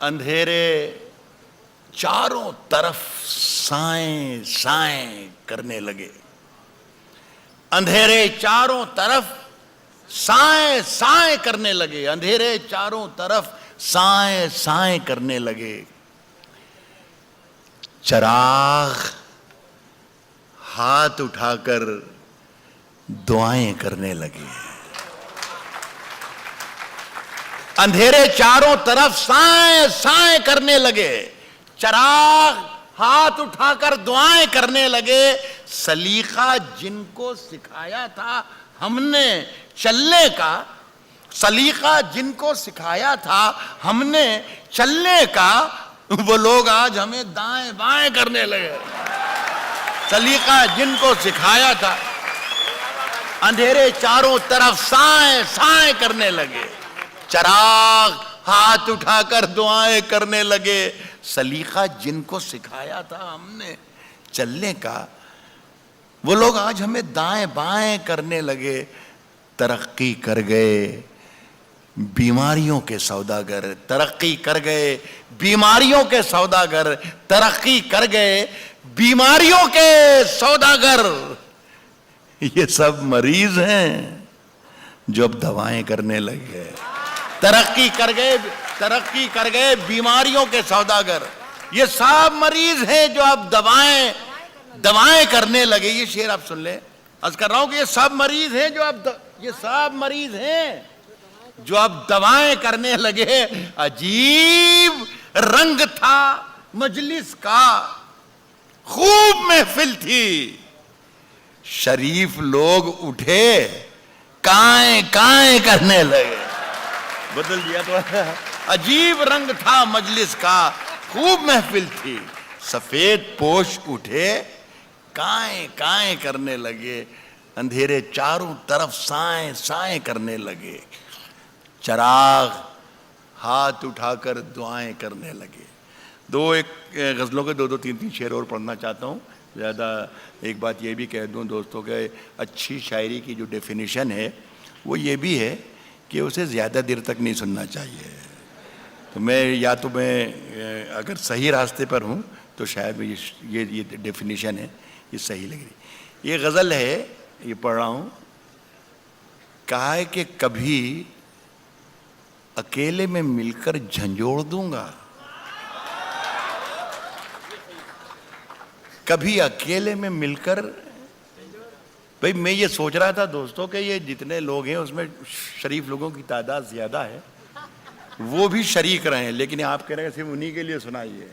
अंधेरे चारों तरफ साएं साएं करने लगे। अंधेरे चारों तरफ साएं साएं करने लगे। अंधेरे चारों तरफ साएं साएं करने लगे। चिराग हाथ उठाकर दुआएं करने लगे। अंधेरे चारों तरफ साएं साएं करने लगे। चिराग हाथ उठाकर दुआएं करने लगे। सलीका जिनको सिखाया था हमने चलने का, सलीका जिनको सिखाया था हमने चलने का, वो लोग आज हमें दाएं बाएं करने लगे। सलीका जिनको सिखाया था, अंधेरे चारों तरफ साएं साएं करने लगे। चिराग हाथ उठाकर दुआएं करने लगे। सलीका जिनको सिखाया था हमने चलने का, वो लोग आज हमें दाएं बाएं करने लगे। तरक्की कर गए बीमारियों के सौदागर, तरक्की कर गए बीमारियों के सौदागर, तरक्की कर गए बीमारियों के सौदागर। ये सब मरीज हैं जो अब दवाएं करने लगे। तरक्की कर गए बीमारियों के सौदागर। ये सब मरीज हैं जो अब दवाएं करने लगे। ये शेर आप सुन ले, अर्ज कर रहा हूं कि ये सब मरीज हैं जो अब ये सब मरीज हैं जो अब दवाएं करने लगे। अजीब रंग था मजलिस का, खूब महफिल थी, शरीफ लोग उठे काएं काएं करने लगे। बदल दिया तो। अजीब रंग था मजलिस का, खूब महफिल थी, सफेद पोश उठे काएं काएं करने लगे। अंधेरे चारों तरफ साएं साएं करने लगे। चिराग हाथ उठाकर दुआएं करने लगे। एक गज़लों के दो तीन शेर और पढ़ना चाहता हूँ। ज़्यादा एक बात ये भी कह दूँ दोस्तों के, अच्छी शायरी की जो डेफिनेशन है वो ये भी है कि उसे ज़्यादा देर तक नहीं सुनना चाहिए। तो मैं अगर सही रास्ते पर हूँ तो शायद ये डेफिनेशन है, ये सही लग रही। ये गज़ल है, ये पढ़ रहा हूँ। कहा है कि कभी अकेले में मिलकर झंझोड़ दूंगा, कभी अकेले में मिलकर। भाई मैं ये सोच रहा था दोस्तों कि ये जितने लोग हैं उसमें शरीफ लोगों की तादाद ज्यादा है, वो भी शरीक रहे हैं, लेकिन आप कह रहे हैं सिर्फ उन्हीं के लिए सुनाइए।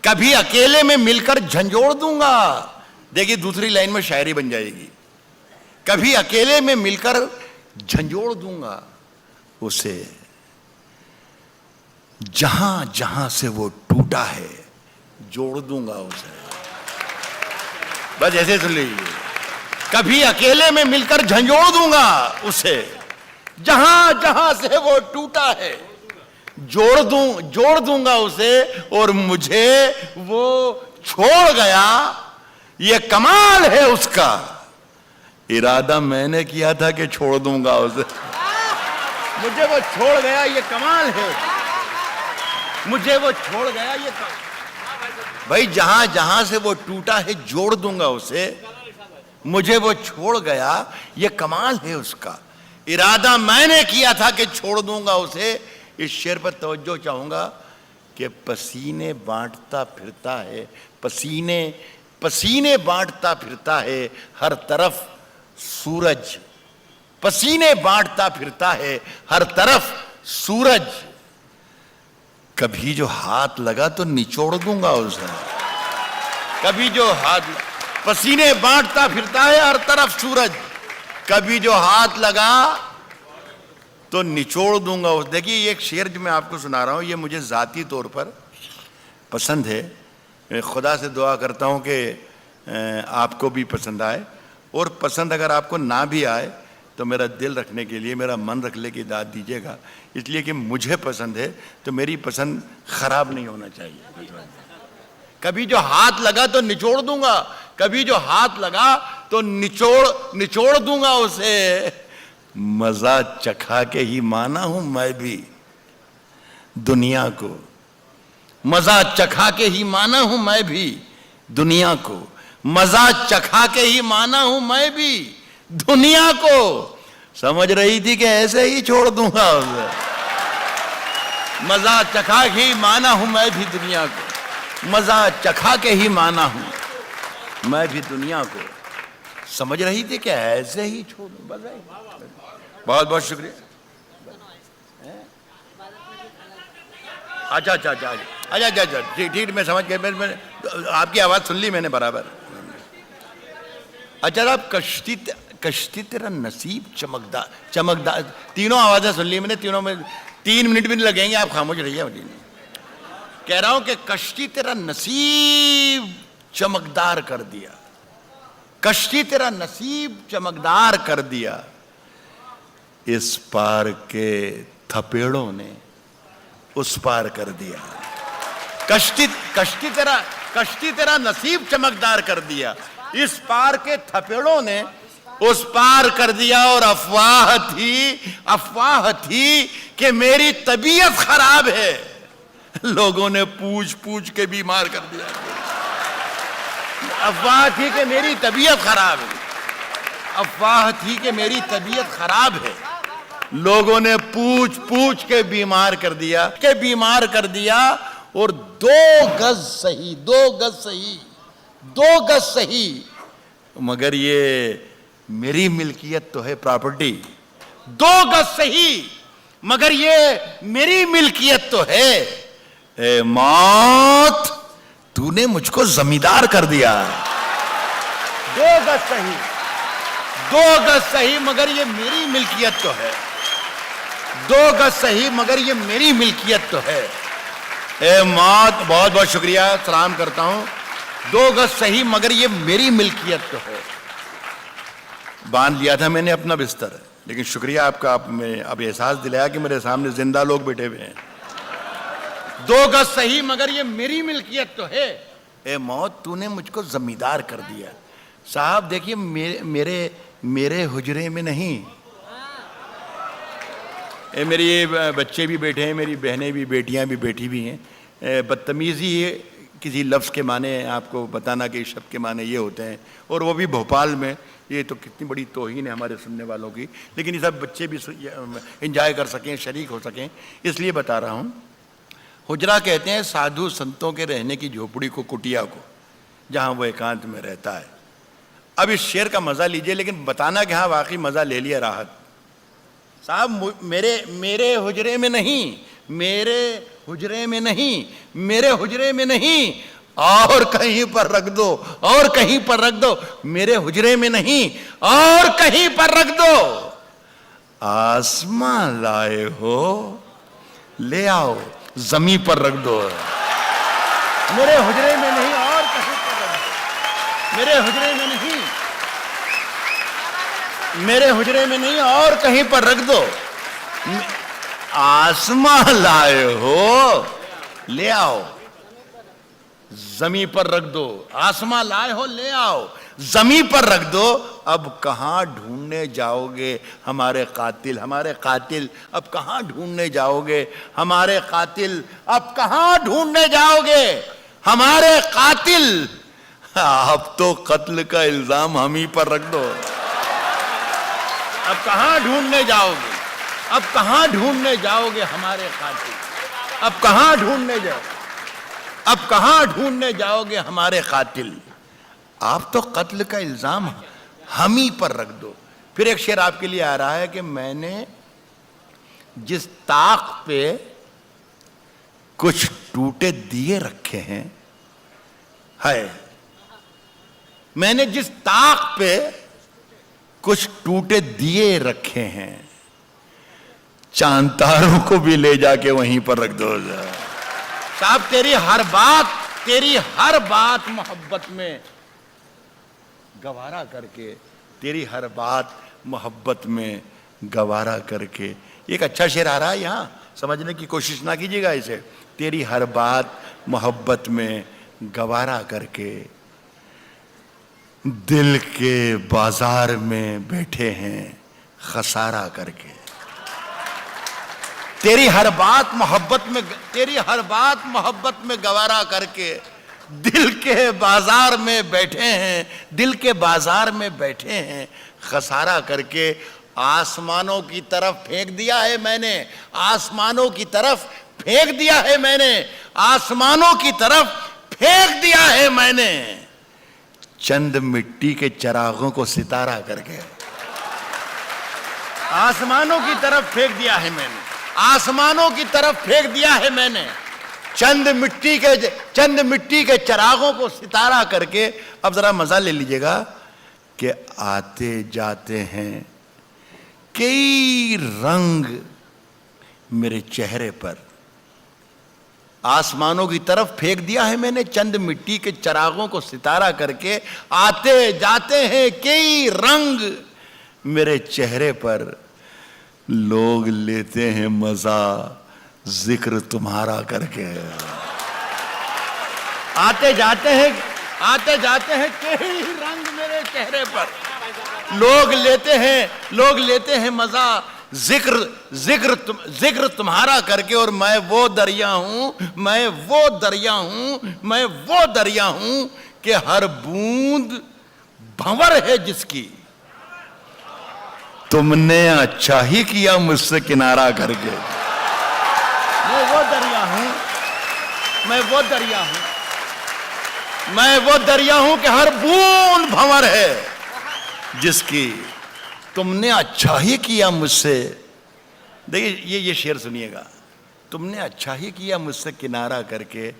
कभी अकेले में मिलकर झंझोड़ दूंगा। देखिए दूसरी लाइन में शायरी बन जाएगी। कभी अकेले में मिलकर झंझोड़ दूंगा उसे, जहां जहां से वो टूटा है जोड़ दूंगा उसे। बस ऐसे सुन लीजिए। कभी अकेले में मिलकर झंझोड़ दूंगा उसे, जहां जहां से वो टूटा है जोड़ दूंगा उसे। और मुझे वो छोड़ गया, ये कमाल है उसका। इरादा मैंने किया था कि छोड़ दूंगा उसे, मुझे वो छोड़ गया, ये कमाल है। मुझे वो छोड़ गया, ये भाई जहां जहां से वो टूटा है जोड़ दूंगा उसे। मुझे वो छोड़ गया, ये कमाल है उसका। इरादा मैंने किया था कि छोड़ दूंगा उसे। इस शेर पर तवज्जो चाहूंगा कि पसीने बांटता फिरता है, पसीने बांटता फिरता है हर तरफ सूरज, पसीने बांटता फिरता है हर तरफ सूरज। कभी जो हाथ लगा तो निचोड़ दूंगा उसे। कभी जो हाथ, पसीने बांटता फिरता है हर तरफ सूरज, कभी जो हाथ लगा तो निचोड़ दूंगा उसे। देखिए ये एक शेर जो मैं आपको सुना रहा हूं, ये मुझे जाती तौर पर पसंद है। मैं खुदा से दुआ करता हूं कि आपको भी पसंद आए, और पसंद अगर आपको ना भी आए तो मेरा दिल रखने के लिए, मेरा मन रखने की दाद दीजिएगा, इसलिए कि मुझे पसंद है तो मेरी पसंद खराब नहीं होना चाहिए। कभी जो हाथ लगा तो निचोड़ दूंगा, कभी जो हाथ लगा तो निचोड़ दूंगा उसे। मजा चखा के ही माना हूं मैं भी, दुनिया को, मजा चखा के ही माना हूं मैं भी दुनिया को, मजा चखा के ही माना हूं मैं भी दुनिया को। समझ रही थी कि ऐसे ही छोड़ दूंगा उसे। मजा चखा के ही माना हूं मैं भी दुनिया को, मजा चखा के ही माना हूं मैं भी दुनिया को। समझ रही थी कि ऐसे ही छोड़ दूं, बस। बहुत बहुत शुक्रिया। अच्छा अच्छा अच्छा अच्छा अच्छा अच्छा, ठीक ठीक, मैं समझ गया। मैंने आपकी आवाज सुन ली मैंने बराबर। अच्छा, आप कश्ती तेरा नसीब चमकदार, चमकदार, तीनों आवाजें सुन ली मैंने, तीनों में 3 मिनट भी नहीं लगेंगे, आप खामोश रहिए। कह रहा हूं कि कश्ती तेरा नसीब चमकदार कर दिया, कश्ती तेरा नसीब चमकदार कर दिया, इस पार के थपेड़ों ने उस पार कर दिया। कश्ती तेरा नसीब चमकदार कर दिया, इस पार के थपेड़ों ने उस पार कर दिया। और अफवाह थी कि मेरी तबीयत खराब है, लोगों ने पूछ पूछ के बीमार कर दिया। अफवाह थी कि मेरी तबीयत खराब है, अफवाह थी कि मेरी तबीयत खराब है, लोगों ने पूछ पूछ के बीमार कर दिया। और 2 गज सही, 2 गज सही, 2 गज सही, मगर ये मेरी मिल्कियत तो है प्रॉपर्टी। 2 गज सही मगर ये मेरी मिल्कियत तो है। ए मौत, तूने मुझको जमींदार कर दिया। 2 गज सही, 2 गज सही मगर ये मेरी मिल्कियत तो है। 2 गज सही मगर ये मेरी मिल्कियत तो है। ए मौत, बहुत बहुत शुक्रिया, सलाम करता हूं। 2 गज सही मगर ये मेरी मिल्कियत तो है। बांध लिया था मैंने अपना बिस्तर, लेकिन शुक्रिया आपका, आपने अब एहसास दिलाया कि मेरे सामने जिंदा लोग बैठे हुए हैं। 2 गज सही मगर ये मेरी मिल्कियत तो है। ए मौत, तूने मुझको जमींदार कर दिया। साहब देखिए, मेरे हुजरे में नहीं, मेरे बच्चे भी बैठे हैं, मेरी बहनें भी, बेटियां भी बैठी हुई हैं। बदतमीजी किसी लफ्ज़ के माने आपको बताना कि शब्द के माने ये होते हैं, और वो भी भोपाल में, ये तो कितनी बड़ी तौहीन है हमारे सुनने वालों की। लेकिन ये सब बच्चे भी एंजॉय कर सकें, शरीक हो सकें, इसलिए बता रहा हूँ। हुजरा कहते हैं साधु संतों के रहने की झोपड़ी को, कुटिया को, जहाँ वो एकांत में रहता है। अब इस शेर का मज़ा लीजिए, लेकिन बताना कि हाँ वाकई मज़ा ले लिया राहत। साहब मेरे हुजरे में नहीं, मेरे हुजरे में नहीं, मेरे हुजरे में नहीं, और कहीं पर रख दो, और कहीं पर रख दो, मेरे हुजरे में नहीं और कहीं पर रख दो। आसमां लाए हो, ले आओ, जमीन पर रख दो। मेरे हुजरे में नहीं और कहीं पर रख दो, मेरे हुजरे में नहीं, मेरे हुजरे में नहीं और कहीं पर रख दो। आसमां लाए हो, ले आओ, जमीन पर रख दो। आसमां लाए हो, ले आओ, जमीन पर रख दो। अब कहां ढूंढने जाओगे हमारे कातिल, हमारे कातिल अब कहां ढूंढने जाओगे हमारे कातिल, अब कहां ढूंढने जाओगे हमारे कातिल। अब तो कत्ल का इल्जाम हम ही पर रख दो। अब कहां ढूंढने जाओगे, अब कहां ढूंढने जाओगे हमारे कातिल, अब कहां ढूंढने जाओ, अब कहां ढूंढने जाओगे हमारे कातिल। आप तो कत्ल का इल्जाम हम ही पर रख दो। फिर एक शेर आपके लिए आ रहा है कि मैंने जिस ताक पे कुछ टूटे दिए रखे हैं, है, मैंने जिस ताक पे कुछ टूटे दिए रखे हैं, चांद तारों को भी ले जाके वहीं पर रख दो। साहब तेरी हर बात मोहब्बत में गवारा करके, तेरी हर बात मोहब्बत में गवारा करके। एक अच्छा शेर आ रहा है यहाँ, समझने की कोशिश ना कीजिएगा इसे। तेरी हर बात मोहब्बत में गवारा करके, दिल के बाजार में बैठे हैं खसारा करके। तेरी हर बात मोहब्बत में गवारा करके दिल के बाजार में बैठे हैं खसारा करके। आसमानों की तरफ फेंक दिया है मैंने, आसमानों की तरफ फेंक दिया है मैंने, आसमानों की तरफ फेंक दिया है मैंने, चंद मिट्टी के चरागों को सितारा करके। आसमानों की तरफ फेंक दिया है मैंने, आसमानों की तरफ फेंक दिया है मैंने, चंद मिट्टी के चरागों को सितारा करके। अब जरा मजा ले लीजिएगा कि आते जाते हैं कई रंग मेरे चेहरे पर। आसमानों की तरफ फेंक दिया है मैंने चंद मिट्टी के चरागों को सितारा करके। आते जाते हैं कई रंग मेरे चेहरे पर, लोग लेते हैं मजा जिक्र तुम्हारा करके। आते जाते हैं कई रंग मेरे चेहरे पर, लोग लेते हैं मजा जिक्र तुम्हारा करके। और मैं वो दरिया हूं कि हर बूंद भंवर है जिसकी, तुमने अच्छा ही किया मुझसे किनारा करके। मैं वो दरिया हूं कि हर बूंद भंवर है जिसकी, तुमने अच्छा ही किया मुझसे। देखिए ये शेर सुनिएगा, तुमने अच्छा ही किया मुझसे किनारा करके,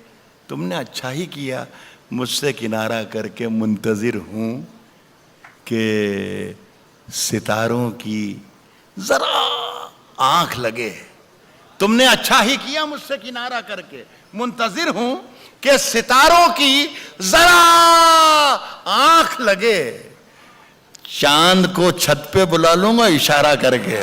तुमने अच्छा ही किया मुझसे किनारा करके। मुंतजिर हूं कि सितारों की जरा आंख लगे, तुमने अच्छा ही किया मुझसे किनारा करके। मुंतजिर हूं कि सितारों की जरा आंख लगे, चांद को छत पे बुला लूंगा इशारा करके।